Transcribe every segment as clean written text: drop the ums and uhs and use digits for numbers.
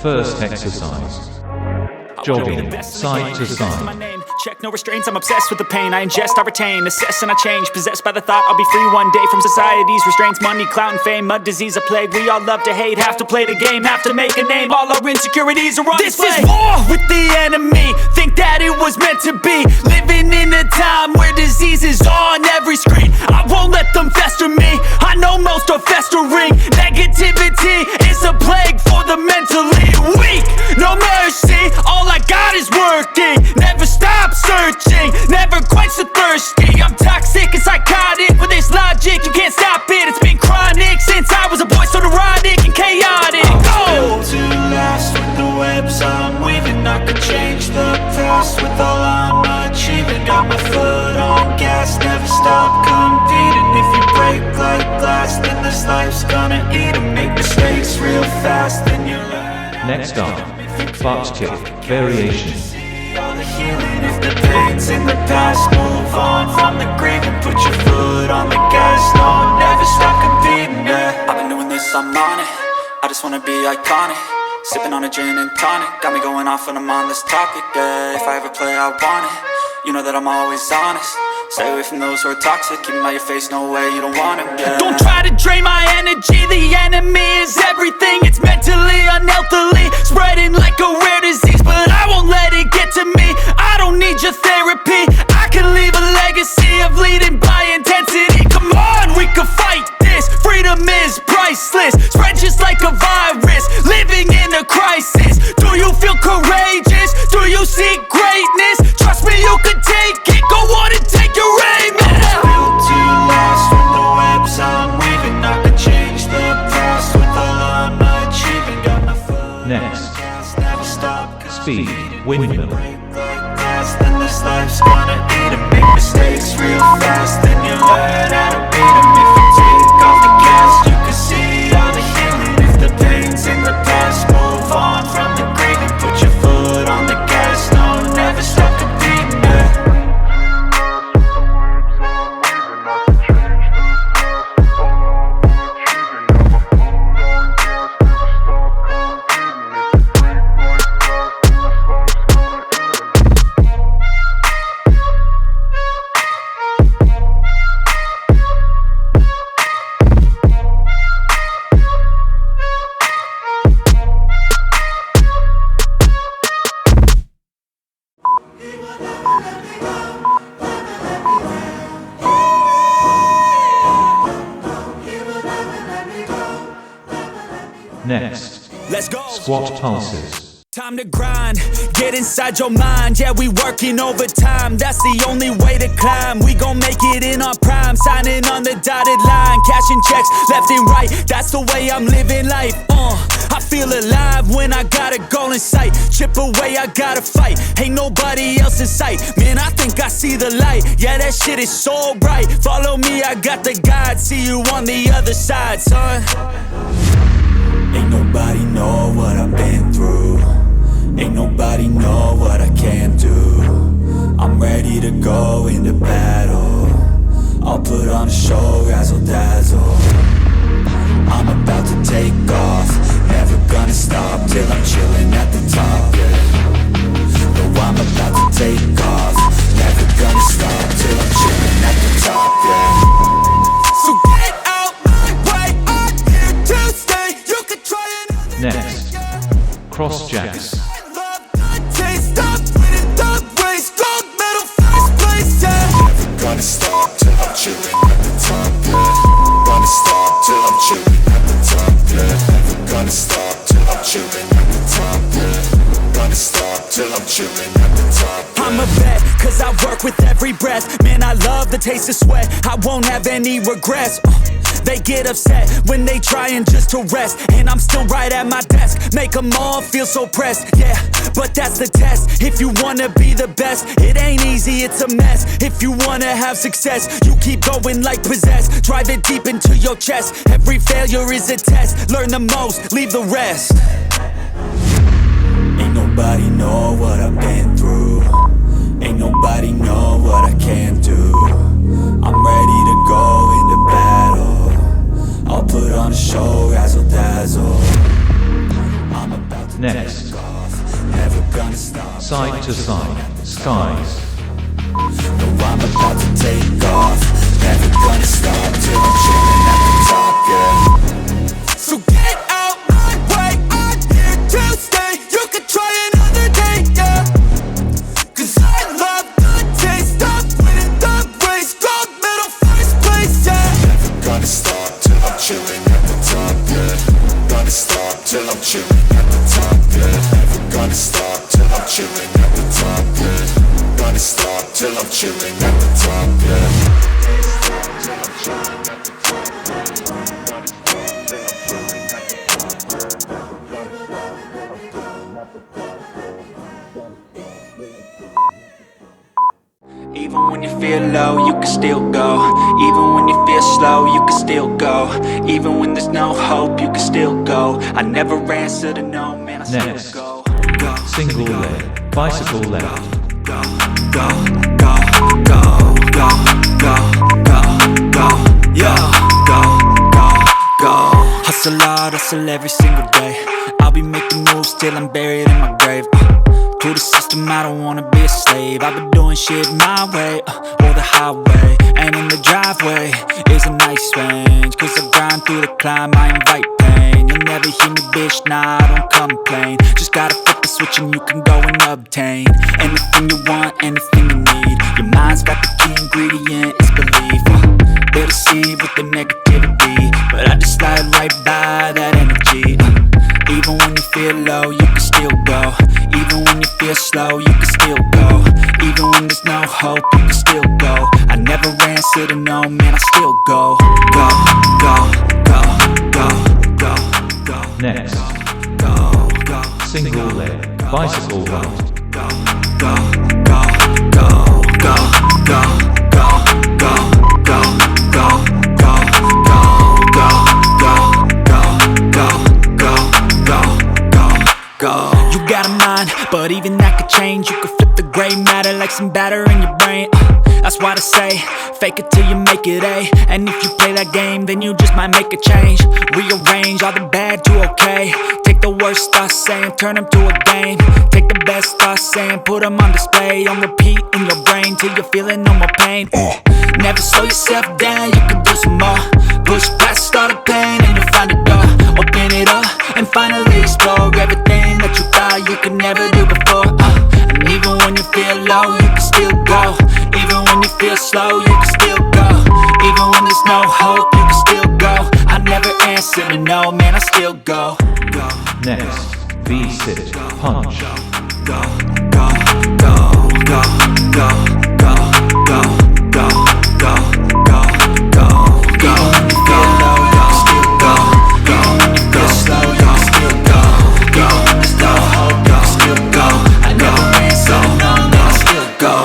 First exercise. Jogging, side to side. Check no restraints, I'm obsessed with the pain I ingest, I retain, assess and I change. Possessed by the thought I'll be free one day from society's restraints. Money, clout and fame, mud, disease, a plague. We all love to hate, have to play the game, have to make a name. All our insecurities are on display. This is war with the enemy, think that it was meant to be. Living in a time where disease is on every screen. I won't let them fester me, I know most are festering. Negativity is a plague for the mentally weak. No mercy, all I got is working. Never stop searching, never quench the thirsty. I'm toxic and psychotic with this logic, you can't stop it. It's been chronic since I was a boy, so neurotic and chaotic. I'm built to last with the webs I'm weaving. I could change the past with all I'm achieving. Got my foot on gas, never stop competing. If you break like glass, then this life's gonna eat 'em. Make mistakes real fast, then you learn. Next up, butt kick variation. All the healing, if the pain's in the past, move on from the grave and put your foot on the gas. No, never stop competing, yeah. I've been doing this, I'm on it. I just wanna be iconic. Sipping on a gin and tonic, got me going off when I'm on this topic, yeah. If I ever play, I want it. You know that I'm always honest. Stay away from those who are toxic. Keep 'em out your face, no way, you don't want it, yeah. Don't try to drain my energy, the enemy is everything. It's mentally, unhealthily, spreading like a rare disease. But I won't let it get to me, I don't need your therapy. I can leave a legacy of leading by intensity. Come on, we can fight this, freedom is priceless. Spread just like a virus, living in a crisis. Do you feel courageous? Do you seek greatness? Trust me, you can take it, go on and take your aim, yeah. I'm built to last with the webs I'm weaving. I could change the past with all I'm achieving. Got my foot on Next, gas, never stop speed, competing. windmill. Break like glass, then this life's gonna eat 'em. Make mistakes real fast, then you learn how to beat 'em. If you take off the gas, you can see all the healing. If the pain's in the past, move on from the grave and put your foot on the gas. No, never stop competing, yeah. Next, Let's go. squat pulses. Time to grind, get inside your mind. Yeah, we working overtime, that's the only way to climb. We gon' make it in our prime, signing on the dotted line. Cashing checks left and right, that's the way I'm living life. I feel alive when I got a goal in sight. Chip away, I gotta fight, ain't nobody else in sight. Man, I think I see the light, yeah, that shit is so bright. Follow me, I got the guide, see you on the other side, son. Ain't nobody know what I've been through. Ain't nobody know what I can do. I'm ready to go into battle. I'll put on a show, razzle dazzle. I'm about to take off, never gonna stop till I'm chilling at the top, yeah. No, I'm about to take off, never gonna stop till I'm chilling at the top, yeah. So get out my way, I'm here to stay. You can try another. Next, cross jacks. Love the taste of winning the race, gold medal, first place, yeah. Never gonna stop till I'm chilling at the top, yeah. Gonna stop till I'm chilling at the top, yeah. Never gonna stop till I'm chilling at the top, yeah. Gonna stop till I'm chilling at the top, yeah. I'm a vet, cause I work with every breath. Man, I love the taste of sweat, I won't have any regrets. They get upset when they trying just to rest, and I'm still right at my desk. Make them all feel so pressed, yeah, but that's the test. If you wanna be the best, it ain't easy, it's a mess. If you wanna have success, you keep going like possessed. Drive it deep into your chest, every failure is a test. Learn the most, leave the rest. Ain't nobody know what I've been through. Ain't nobody know what I can do. I'm ready to go into battle. I'll put on a show, razzle dazzle. I'm about to Next, skies. No, I'm about to take off. Never gonna stop till I'm chilling at the top, yeah. So get out my way, I'm here to stay. You can try another day, yeah. Cause I love the taste of winning the race. Gold medal, first place, yeah. Never gonna stop till I'm chilling at the top, yeah. Gonna stop till I'm chilling at the top, yeah. Never gonna stop till I'm chilling at the top, yeah. Gonna stop till I'm chilling at the top, yeah. Even when you feel low, you can still go. Even when you feel slow, you can still go. Even when there's no hope, you can still go. I never answer to no, man, I Next. still go. Single leg, bicycle left. Go, go, go, go, go, go, go, go, yo, go, go, go. Hustle hard, hustle every single day. I'll be making moves till I'm buried in my grave. To the system, I don't wanna be a slave. I've been doing shit my way, or the highway. And in the driveway is a nice range. Cause I grind through the climb, I invite pain. You'll never hear me, bitch, nah, I don't complain. Just gotta flip the switch and you can go and obtain anything you want, anything you need. Your mind's got the key ingredient, it's belief. They'll deceive with the negativity, but I just slide right by that energy. Even when you feel low, you can still go. Even when you feel slow, you can still go. Even when there's no hope, you can still go. I never answer to no, man, I still go. Go, go, go, go, go, go. Next. Go, go. Single leg, bicycle right. Go, go, go, go, go, go, go, go, go, go, go, go. You got a mind, but even that could change. You could flip the gray matter like some batter in your brain. That's why I say, fake it till you make it A. And if you play that game, then you just might make a change. Rearrange all the bad to okay. Take the worst thoughts saying, turn them to a game. Take the best thoughts saying, put them on display. On repeat in your brain till you're feeling no more pain. Never slow yourself down, you can do some more. Push past all the pain and you'll find a door. Open it up and finally explore everything that you thought you could never do before. And even when you feel low, you can still go. Even when you feel slow, you can still go. Even when there's no hope, you can still go. I never answer to no, man, I still go. Go. Next. V-sit, punch. Go, go, go, go, go, go, go, go, go, go, go, go. Even when you feel low, you can still go. Even when you feel slow, you can still go. Even when there's no hope, you can still go. I never answer to no, man, I still go.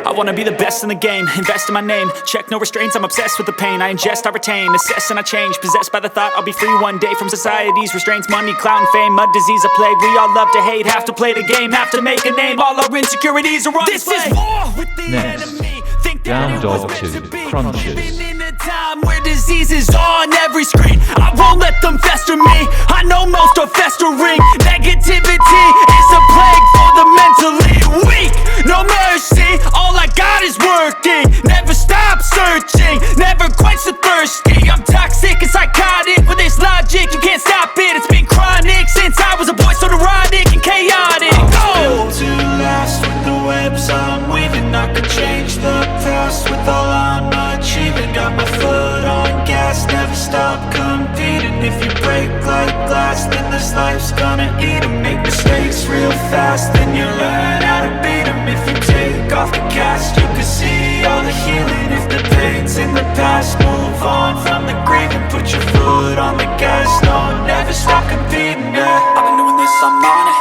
I wanna be the best in the game, invest in my name. Check no restraints, I'm obsessed with the pain. I ingest, I retain, assess and I change. Possessed by the thought I'll be free one day from society's restraints. Money, clout and fame, mud, disease, a plague. We all love to hate, have to play the game, have to make a name. All our insecurities are on Next. display. This is war with the Next. enemy. Think Down that dog it was meant 2, to be. crunches. Living in a time where disease is on every screen. I won't let them fester me. I know most are festering. Negativity is a plague for the mentally weak. No mercy, all I got is working. Never stop searching, never quench the thirsty. I'm toxic and psychotic with this logic. You can't stop it, it's been chronic since I was a boy, so neurotic and chaotic. Go! To last with the webs I'm weaving. I could change the past with all I'm achieving. Got my foot on gas, never stop competing. If you break like glass, then this life's gonna eat 'em. Make mistakes real fast, then you learn how to beat 'em. If you take off the cast, you can see all the healing. If the pain's in the past, move on from the grave and put your foot on the gas. No, never stop competing, yeah. I've been doing this, I'm on it.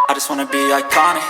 I just wanna be iconic.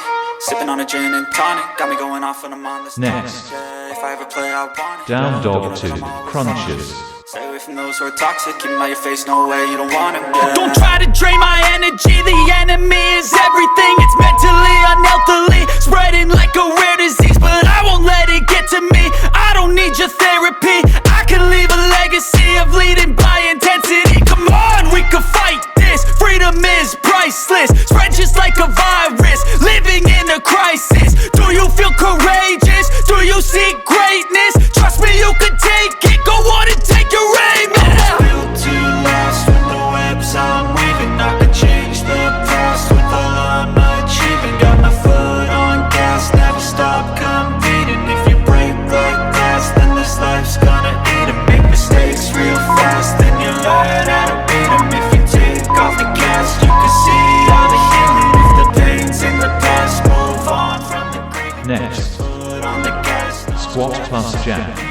Sipping on a gin and tonic, got me going off when I'm on this. Next. Yeah, if I ever play, I want it. Down You know dog that 2 I'm always crunches. Stay away from those who are toxic. Keep them out your face, no way, you don't want it. Yeah. Don't try to drain my energy. The enemy is everything. It's mentally, unhealthily, spreading like a rare disease. But I won't let it get to me. I don't need your therapy. I can leave a legacy of leading by intensity. Come on, we can fight this. Freedom is priceless. Spread just like a virus. Living in a crisis. Do you feel courageous? Do you seek greatness? Trust me, you can take it. Go on and take your aim. Yeah. Built to last with the webs I'm weaving. I could change the past with all I'm achieving. Got my foot on gas, never stop competing. If you break like glass, then this life's gonna eat 'em. Make mistakes real fast, then you learn how to beat 'em. If you take off the gas, you can see all the healing. If the pain's in the past, move on from the grieving. Next. Foot on the gas, no Squat plus jack.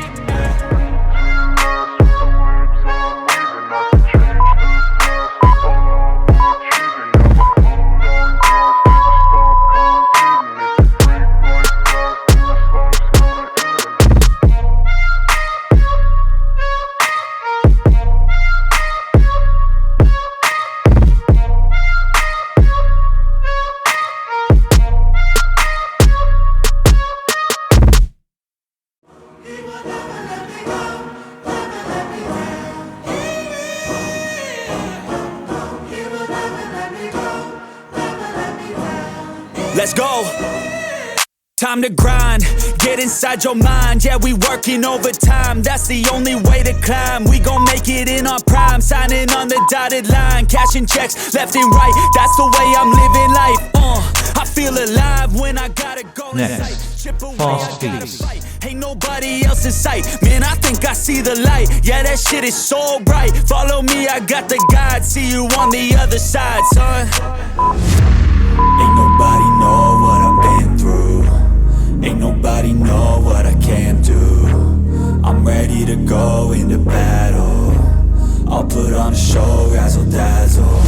Let's go. Time to grind, get inside your mind. Yeah, we working overtime, that's the only way to climb. We gon' make it in our prime, signing on the dotted line. Cashing checks left and right, that's the way I'm living life. I feel alive when I gotta go. Next, Chip away, fast I gotta beats. fight. Ain't nobody else in sight. Man, I think I see the light. Yeah, that shit is so bright. Follow me, I got the guide. See you on the other side, son. Ain't nobody know what I've been through. Ain't nobody know what I can do. I'm ready to go into battle. I'll put on a show, razzle dazzle.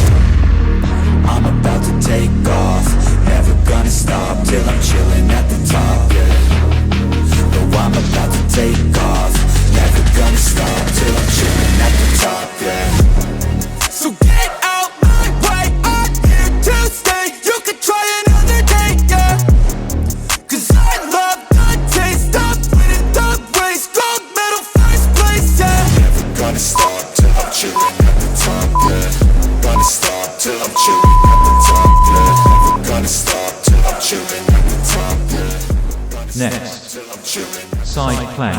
I'm about to take off, never gonna stop till I'm chilling at the top, yeah. No, I'm about to take off, never gonna stop till I'm chilling at the top, yeah. So get out my way, I'm here to stay. You could try another day, yeah. Cause I love the taste of winning the race. Gold medal, first place, yeah. Never gonna stop till I'm chilling at the top, yeah. Gonna stop till I'm chilling at the top, yeah. Never gonna stop till I'm chilling at the top, yeah. Next, Till I'm chilling. side plank.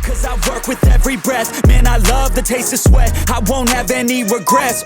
Cause I work with every breath. Man, I love the taste of sweat. I won't have any regrets.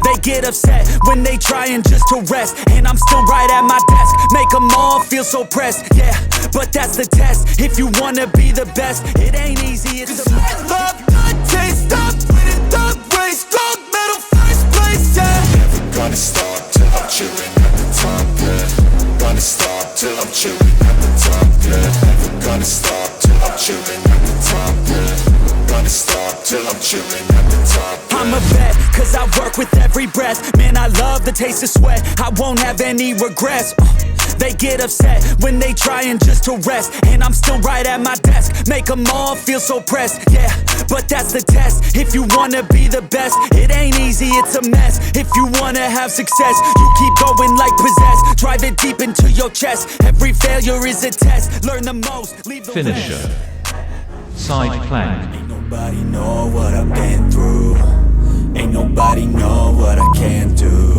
They get upset when they trying just to rest. And I'm still right at my desk. Make them all feel so pressed. Yeah, but that's the test. If you wanna be the best, it ain't easy, it's a mess. I love the taste of winning the race. Gold medal, first place, yeah. Never gonna stop till I'm chilling at the top, yeah. Gonna stop till I'm chilling at the top, yeah. Never gonna stop till I'm chilling at the top, yeah. Gonna stop till I'm chilling at the top, yeah. I'm a vet, cause I work with every breath. Man, I love the taste of sweat. I won't have any regrets. They get upset when they trying just to rest. And I'm still right at my desk. Make them all feel so pressed. Yeah, but that's the test. If you wanna be the best, it ain't easy, it's a mess. If you wanna have success, you keep going like possessed. Drive it deep into your chest. Every failure is a test. Learn the most, leave the Finisher. rest. Side plank. Ain't nobody know what I've been through. Ain't nobody know what I can do.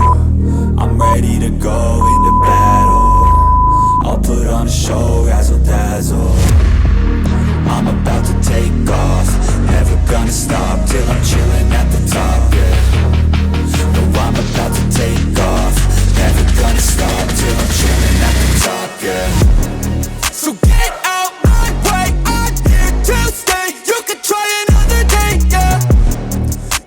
I'm ready to go into battle. I'll put on a show, razzle dazzle. I'm about to take off, never gonna stop till I'm chilling at the top, yeah. No, I'm about to take off, never gonna stop till I'm chilling at the top, yeah. So get out my way, I'm here to stay. You could try another day, yeah.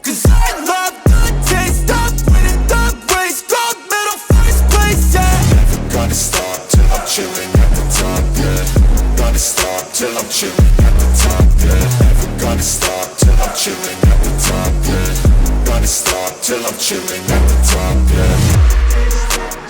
Cause I love the taste of winning the race. Gold medal, first place, yeah. Never gonna stop till I'm chilling at the top, yeah. Gonna stop till I'm chilling at the top, yeah. Never gonna stop till I'm chilling at the top, yeah. Gonna stop till I'm chilling at the top, yeah.